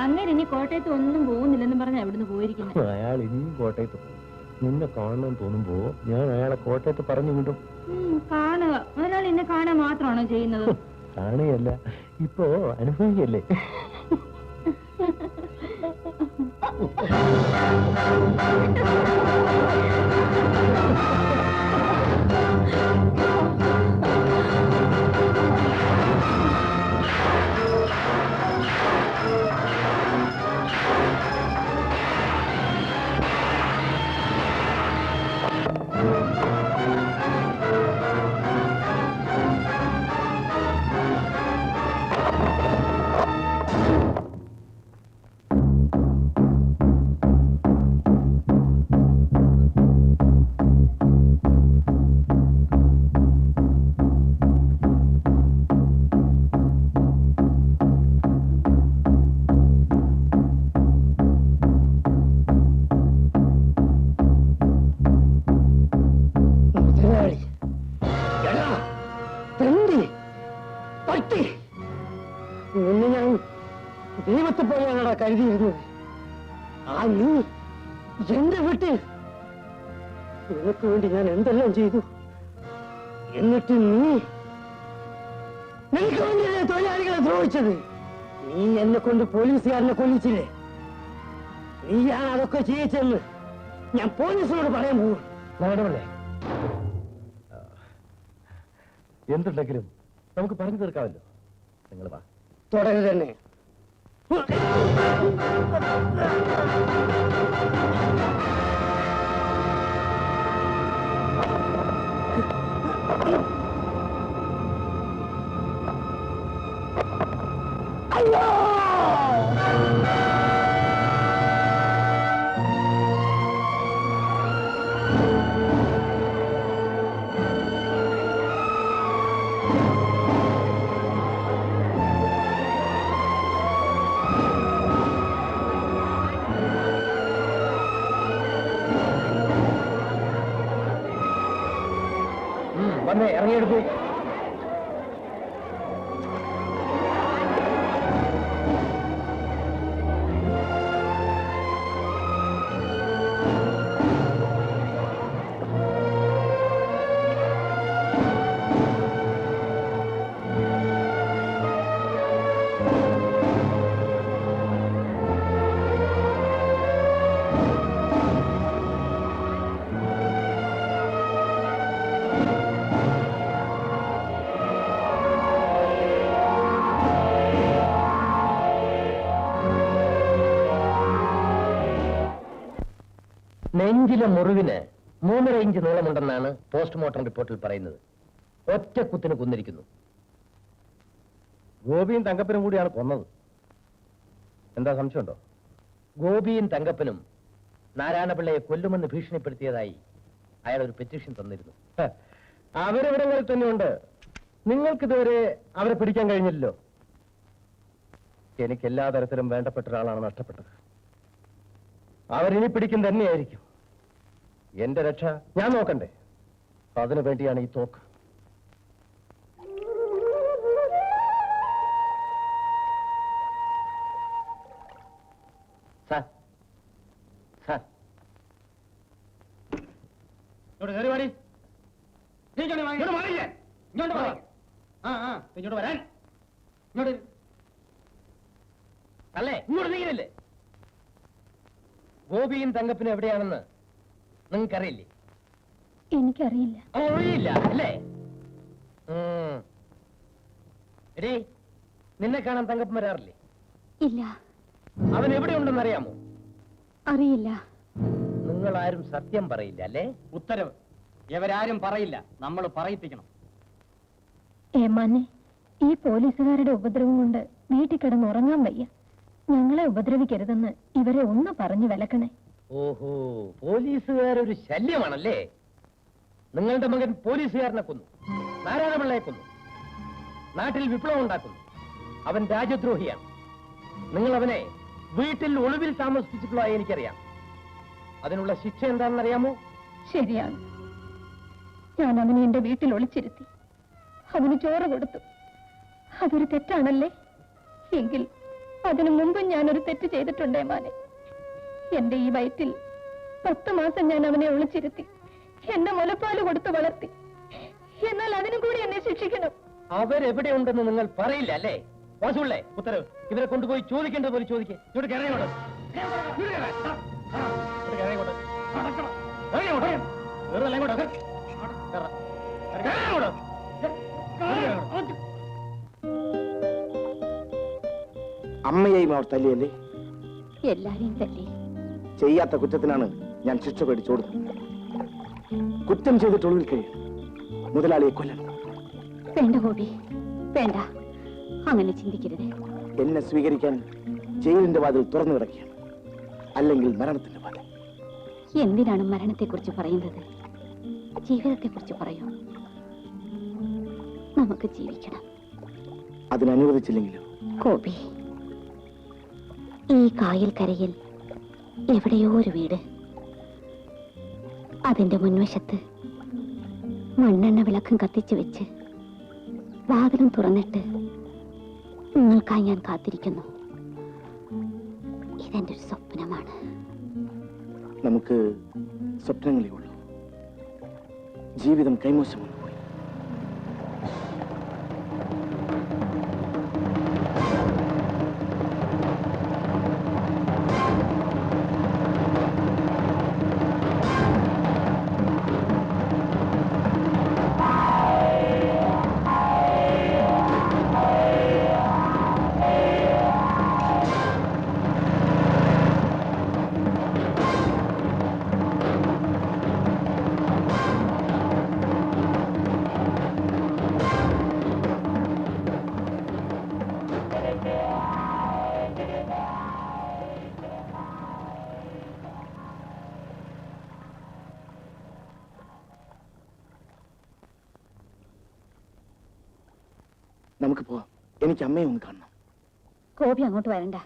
അങ്ങനെ ഇനി കോട്ടയത്ത് ഒന്നും പോകുന്നില്ലെന്നും പറഞ്ഞ എവിടുന്ന് പോയിരിക്കുന്നത്. അയാൾ ഇനിയും കോട്ടയത്ത് പോകും. നിന്നെ കാണണമെന്ന് തോന്നുമ്പോ ഞാൻ അയാളെ കോട്ടയത്ത് പറഞ്ഞു വിടും. കാണുക, ഒരാൾ എന്നെ കാണാൻ മാത്രമാണോ ചെയ്യുന്നത്? കാണുകയല്ല, ഇപ്പോ അനുഭവിക്കല്ലേ. ദൈവത്തെ പോലെയാണടാ കരുതിയിരുന്നത്. ആ നീ എന്റെ വീട്ടിൽ നിനക്ക് വേണ്ടി ഞാൻ എന്തെല്ലാം ചെയ്തു. എന്നിട്ട് നിനക്ക് വേണ്ടിയല്ലേ തൊഴിലാളികളെ ദ്രോഹിച്ചത്. നീ എന്നെ കൊണ്ട് പോലീസുകാരനെ കൊല്ലിച്ചില്ലേ? നീയാണ് അതൊക്കെ ചെയ്യിച്ചെന്ന് ഞാൻ പോലീസിനോട് പറയാൻ പോകും. എന്തുണ്ടെങ്കിലും നമുക്ക് പറഞ്ഞു തീർക്കാമല്ലോ. നിങ്ങൾ വാ. തുടരുത് തന്നെ. അയ്യോ! വന്നേ, ഇറങ്ങിയെടുത്തു. നെഞ്ചിലെ മുറിവിന് 3.5 ഇഞ്ച് നീളമുണ്ടെന്നാണ് പോസ്റ്റ്മോർട്ടം റിപ്പോർട്ടിൽ പറയുന്നത്. ഒറ്റ കുത്തിന് കൊന്നിരിക്കുന്നു. ഗോപിയും തങ്കപ്പനും കൂടിയാണ് കൊന്നത്. എന്താ സംശയമുണ്ടോ? ഗോപിയും തങ്കപ്പനും നാരായണപിള്ളയെ കൊല്ലുമെന്ന് ഭീഷണിപ്പെടുത്തിയതായി അയാൾ ഒരു പെറ്റീഷൻ തന്നിരുന്നു. അവരെവിടങ്ങളിൽ തന്നെയുണ്ട്. നിങ്ങൾക്കിതുവരെ അവരെ പിടിക്കാൻ കഴിഞ്ഞില്ലല്ലോ. എനിക്ക് എല്ലാ തരത്തിലും വേണ്ടപ്പെട്ട ഒരാളാണ് നഷ്ടപ്പെട്ടത്. അവരിനി പിടിക്കും തന്നെയായിരിക്കും. എന്റെ രക്ഷ ഞാൻ നോക്കണ്ടേ? അതിനു വേണ്ടിയാണ് ഈ തോക്ക്. സാർ, സാർ, ഇങ്ങോട്ട് കയറി വാടി. ഇങ്ങോട്ട് വരാൻ. ഇങ്ങോട്ട് അല്ലേ? ഇങ്ങോട്ട് നീങ്ങില്ലേ? ഗോപിയും തങ്കപ്പനും എവിടെയാണെന്ന് നിങ്ങൾക്കറിയില്ലേ? എനിക്കറിയില്ല. അറിയില്ല അല്ലേ? എടീ, നിന്നെ കാണാൻ തങ്കപ്പൻ വരാറില്ലേ? ഇല്ല. അവൻ എവിടെയുണ്ടെന്ന് അറിയാമോ? അറിയില്ല. നിങ്ങൾ ആരും സത്യം പറയില്ല അല്ലേ? ഉത്തരവ്. ഇവരാരും പറയില്ല, നമ്മൾ പറയിപ്പിക്കണം. ഏമാനെ, ഈ പോലീസുകാരുടെ ഉപദ്രവം കൊണ്ട് വീട്ടിൽ കിടന്ന് ഉറങ്ങാൻ വയ്യ. ഞങ്ങളെ ഉപദ്രവിക്കരുതെന്ന് ഇവരെ ഒന്ന് പറഞ്ഞു വിലക്കണേ. ഓഹോ, പോലീസുകാരൊരു ശല്യമാണല്ലേ? നിങ്ങളുടെ മകൻ പോലീസുകാരനെ കൊന്നു, നാരായണപിള്ളയെ കൊന്നു, നാട്ടിൽ വിപ്ലവം ഉണ്ടാക്കുന്നു. അവൻ രാജ്യദ്രോഹിയാണ്. നിങ്ങൾ അവനെ വീട്ടിൽ ഒളിവിൽ താമസിപ്പിച്ചിട്ടുള്ളതായി എനിക്കറിയാം. അതിനുള്ള ശിക്ഷ എന്താണെന്നറിയാമോ? ശരിയാണ്. ഞാൻ അവനെ എന്റെ വീട്ടിൽ ഒളിച്ചിരുത്തി. അവന് ചോറ് കൊടുത്തു. അതൊരു തെറ്റാണല്ലേ? എങ്കിൽ അതിനു മുമ്പും ഞാനൊരു തെറ്റ് ചെയ്തിട്ടുണ്ടേ മാനെ. എന്റെ ഈ വയറ്റിൽ 10 മാസം ഞാൻ അവനെ ഒളിച്ചിരുത്തി എന്റെ മുലപ്പാല് കൊടുത്ത് വളർത്തി. എന്നാൽ അതിനും കൂടി എന്നെ ശിക്ഷിക്കണം. അവരെവിടെയുണ്ടെന്ന് നിങ്ങൾ പറയില്ല അല്ലേ? മോശമുള്ളേ ഉത്തരവ്. ഇവരെ കൊണ്ടുപോയി ചോദിക്കേണ്ടത് പോലെ ചോദിക്കേ. ഇങ്ങോട്ട് കയറിയോട്ട് അമ്മയെയും അവർ തല്ലിയല്ലേ? എല്ലാരെയും തല്ലി. ചെയ്യാത്ത കുറ്റത്തിനാണ് ഞാൻ ശിക്ഷ പേടിച്ചോടുന്നത്. കുറ്റം ചെയ്തിട്ട് ഒളിവിൽ കഴിയും. മുതലാളിയെ കൊല്ലണം. വേണ്ട ഗോപി, വേണ്ട. അങ്ങനെ ചിന്തിക്കരുത്. എന്നെ സ്വീകരിക്കാൻ ജയിലിന്റെ വാതിൽ തുറന്നു കിടക്കുകയാണ്, അല്ലെങ്കിൽ മരണത്തിന്റെ വാതിൽ. എന്തിനാണ് മരണത്തെക്കുറിച്ച് പറയുന്നത്? ജീവിതത്തെക്കുറിച്ച് പറയൂ. നമുക്ക് ജീവിക്കണം. അതിനനുവദിച്ചില്ലെങ്കിലോ? ഗോപി, ഈ കായൽ കരയിൽ എവിടെയോ ഒരു വീട്. അതിന്റെ മുൻവശത്ത് മണ്ണെണ്ണ വിളക്കും കത്തിച്ചു വെച്ച് വാതിലും തുറന്നിട്ട് നിങ്ങൾക്കായി ഞാൻ കാത്തിരിക്കുന്നു. ഇതെന്റെ ഒരു സ്വപ്നമാണ്. നമുക്ക് സ്വപ്നങ്ങളേ ഉള്ളൂ. ജീവിതം കൈമോശം വന്നു പോയി. നമുക്ക് പോവാം. എനിക്ക് അമ്മയെ ഒന്ന് കാണണം. ഗോപി അങ്ങോട്ട് വരണ്ട.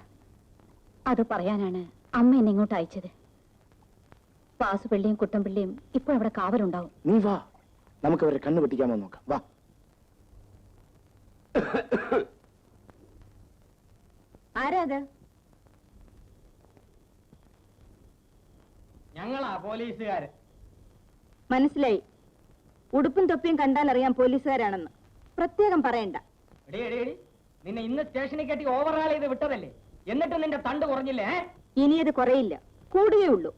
അത് പറയാനാണ് അമ്മ എന്നെ ഇങ്ങോട്ട് അയച്ചത്. വാസുപിള്ളിയും കുട്ടമ്പിള്ളിയും ഇപ്പോൾ അവിടെ കാവലുണ്ടാവും. നീ വാ, നമുക്ക് അവരെ കണ്ണു വെട്ടിക്കാമോ നോക്കാം. വാ. ആരാ അത്? ഞങ്ങളാ പോലീസുകാര്. മനസ്സിലായി. ഉടുപ്പും തൊപ്പിയും കണ്ടാൽ അറിയാം പോലീസുകാരാണെന്ന്. പ്രത്യേകം പറയണ്ട. നിന്നെ ഇന്ന് സ്റ്റേഷനിൽ കെട്ടി ഓവറാൾ ചെയ്ത് വിട്ടതല്ലേ? എന്നിട്ട് നിന്റെ തണ്ട് കുറഞ്ഞില്ലേ? ഇനി അത് കുറയില്ല, കൂടുകയേ ഉള്ളൂ.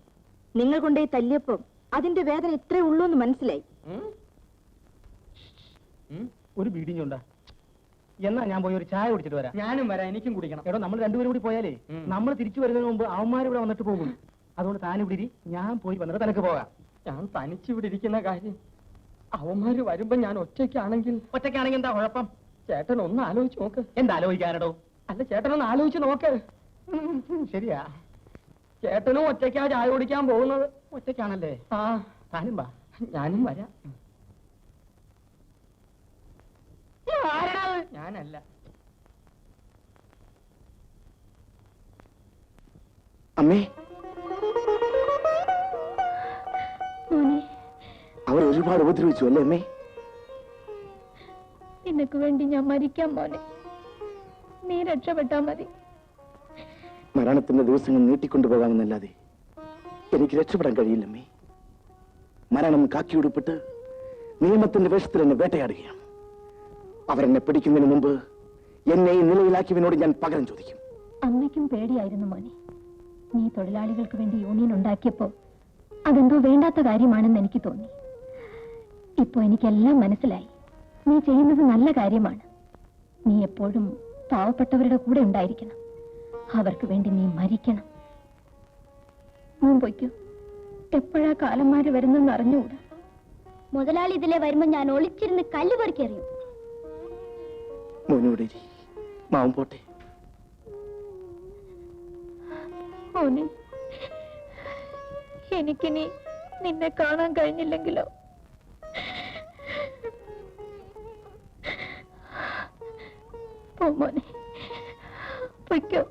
നിങ്ങൾ കൊണ്ടേ തല്ലിയപ്പം അതിന്റെ വേദന ഇത്രേ ഉള്ളൂ എന്ന് മനസ്സിലായി. ഒരു ബീഡിങ് ഉണ്ടാ. എന്നാ ഞാൻ പോയി ഒരു ചായ കുടിച്ചിട്ട് വരാം. ഞാനും വരാം, എനിക്കും കുടിക്കണം. എടോ, നമ്മൾ രണ്ടുപേരും കൂടി പോയാലേ നമ്മൾ തിരിച്ചു വരുന്നതിന് മുമ്പ് അവന്മാർ ഇവിടെ വന്നിട്ട് പോകും. അതുകൊണ്ട് താൻ ഇവിടെ ഇരി, ഞാൻ പോയി വന്നിട്ട് തനക്ക് പോകാം. ഞാൻ തനിച്ചിവിടെ ഇരിക്കുന്ന കാര്യം അവന്മാര് വരുമ്പോ ഞാൻ ഒറ്റയ്ക്കാണെങ്കിൽ എന്താ കുഴപ്പം? ചേട്ടൻ ഒന്ന് ആലോചിച്ച് നോക്ക്. എന്താ ആലോചിക്കാനടോ? അല്ല, ചേട്ടനൊന്ന് ആലോചിച്ച് നോക്ക്. ശരിയാ, ചേട്ടനും ഒറ്റയ്ക്കാ ചായ കുടിക്കാൻ പോകുന്നത്. ഒറ്റയ്ക്കാണല്ലേ? ആ, താനും വാ, ഞാനും വരാം. ഞാനല്ല. അമ്മേ, അവർ ഒരുപാട് ഉപദ്രവിച്ചു അല്ലേ അമ്മേ? നിനക്ക് വേണ്ടി ഞാൻ മരിക്കാൻ മോനെ. നീ രക്ഷപ്പെട്ടാ മതി. മരണത്തിന്റെ ദിവസങ്ങൾ നീട്ടിക്കൊണ്ടുപോകാമെന്നല്ലാതെ എനിക്ക് രക്ഷപ്പെടാൻ കഴിയില്ലമ്മേ. മരണം കാക്കിയുടുപ്പിട്ട് നിയമത്തിന്റെ വേഷത്തിൽ എന്നെ വേട്ടയാടുകയാണ്. അവരെന്നെ പിടിക്കുന്നതിന് മുമ്പ് എന്നെ ഈ നിലയിലാക്കിയവനോട് ഞാൻ പകരം ചോദിക്കും. അമ്മയ്ക്കും പേടിയായിരുന്നു മോനെ. നീ തൊഴിലാളികൾക്ക് വേണ്ടി യൂണിയൻ ഉണ്ടാക്കിയപ്പോ അതെന്തോ വേണ്ടാത്ത കാര്യമാണെന്ന് എനിക്ക് തോന്നി. ഇപ്പോ എനിക്കെല്ലാം മനസ്സിലായി. നീ ചെയ്യുന്നത് നല്ല കാര്യമാണ്. നീ എപ്പോഴും പാവപ്പെട്ടവരുടെ കൂടെ ഉണ്ടായിരിക്കണം. അവർക്ക് വേണ്ടി നീ മരിക്കണം. മോൻ പൊയ്ക്കോ. എപ്പോഴാ കാലന്മാര് വരുന്നെന്ന് അറിഞ്ഞുകൂടാ. മുതലാളി ഇതിലെ വരുമ്പോ ഞാൻ ഒളിച്ചിരുന്ന് കല്ല് പെറുക്കിയറിയും. മോനോടെ മാവും പോട്ടെ. മോനെ, എനിക്കിനി നിന്നെ കാണാൻ കഴിഞ്ഞില്ലെങ്കിലോ? പോ മോനെ, പൊയ്ക്കോ.